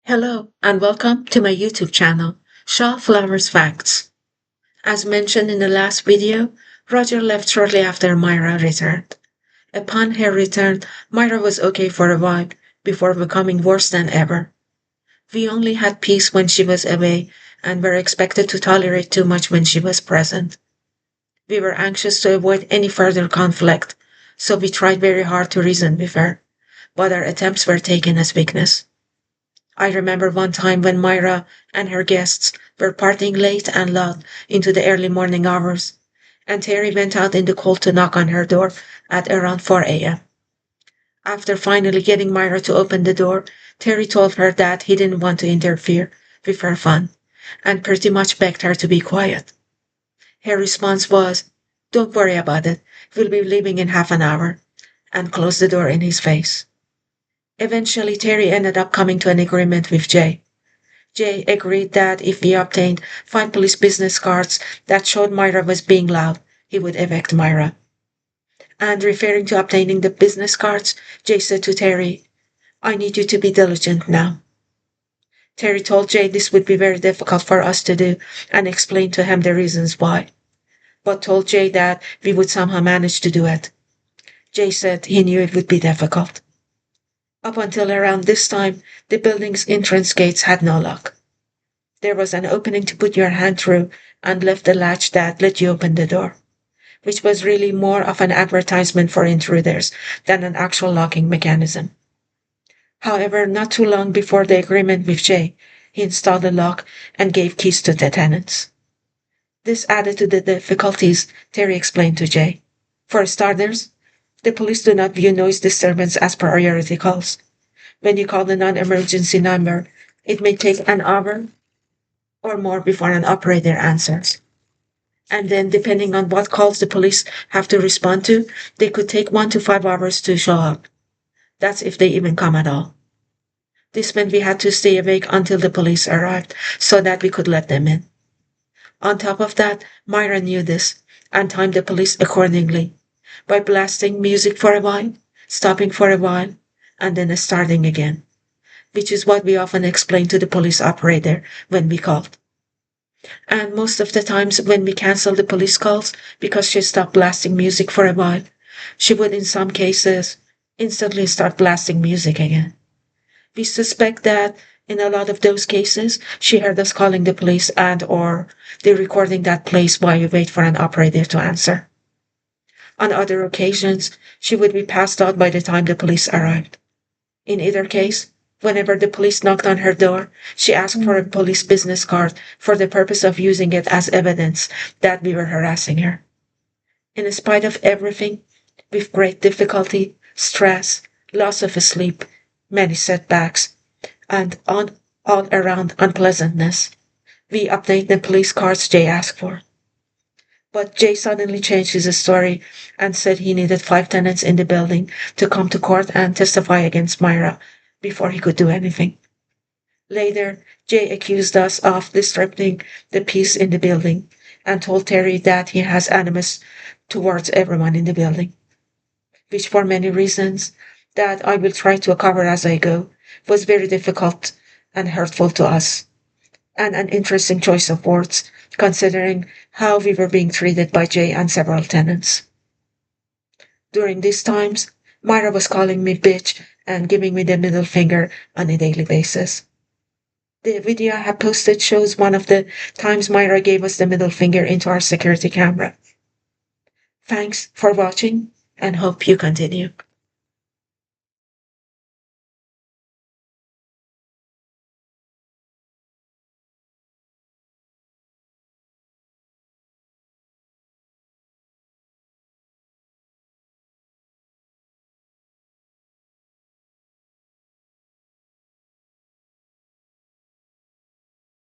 Hello and welcome to my YouTube channel, Shaw Flowers Facts. As mentioned in the last video, Roger left shortly after Myra returned. Upon her return, Myra was okay for a while before becoming worse than ever. We only had peace when she was away and were expected to tolerate too much when she was present. We were anxious to avoid any further conflict, so we tried very hard to reason with her, but our attempts were taken as weakness. I remember one time when Myra and her guests were partying late and loud into the early morning hours, and Terry went out in the cold to knock on her door at around 4 a.m. After finally getting Myra to open the door, Terry told her that he didn't want to interfere with her fun, and pretty much begged her to be quiet. Her response was, "Don't worry about it, we'll be leaving in half an hour," and closed the door in his face. Eventually, Terry ended up coming to an agreement with Jay. Jay agreed that if he obtained 5 police business cards that showed Myra was being loud, he would evict Myra. And referring to obtaining the business cards, Jay said to Terry, "I need you to be diligent now." Terry told Jay this would be very difficult for us to do and explained to him the reasons why, but told Jay that we would somehow manage to do it. Jay said he knew it would be difficult. Up until around this time, the building's entrance gates had no lock. There was an opening to put your hand through and lift the latch that let you open the door, which was really more of an advertisement for intruders than an actual locking mechanism. However, not too long before the agreement with Jay, he installed a lock and gave keys to the tenants. This added to the difficulties, Terry explained to Jay. For starters, the police do not view noise disturbance as priority calls. When you call the non-emergency number, it may take an hour or more before an operator answers. And then, depending on what calls the police have to respond to, they could take 1 to 5 hours to show up. That's if they even come at all. This meant we had to stay awake until the police arrived so that we could let them in. On top of that, Myra knew this and timed the police accordingly by blasting music for a while, stopping for a while, and then starting again, which is what we often explain to the police operator when we called. And most of the times when we canceled the police calls because she stopped blasting music for a while, she would in some cases instantly start blasting music again. We suspect that in a lot of those cases, she heard us calling the police and or the recording that plays while you wait for an operator to answer. On other occasions, she would be passed out by the time the police arrived. In either case, whenever the police knocked on her door, she asked for a police business card for the purpose of using it as evidence that we were harassing her. In spite of everything, with great difficulty, stress, loss of sleep, many setbacks, and all around unpleasantness, we obtained the police cards Jay asked for. But Jay suddenly changed his story and said he needed 5 tenants in the building to come to court and testify against Myra before he could do anything. Later, Jay accused us of disrupting the peace in the building and told Terry that he has animus towards everyone in the building, which for many reasons that I will try to cover as I go was very difficult and hurtful to us, and an interesting choice of words considering how we were being treated by Jay and several tenants. During these times, Myra was calling me bitch and giving me the middle finger on a daily basis. The video I have posted shows one of the times Myra gave us the middle finger into our security camera. Thanks for watching and hope you continue.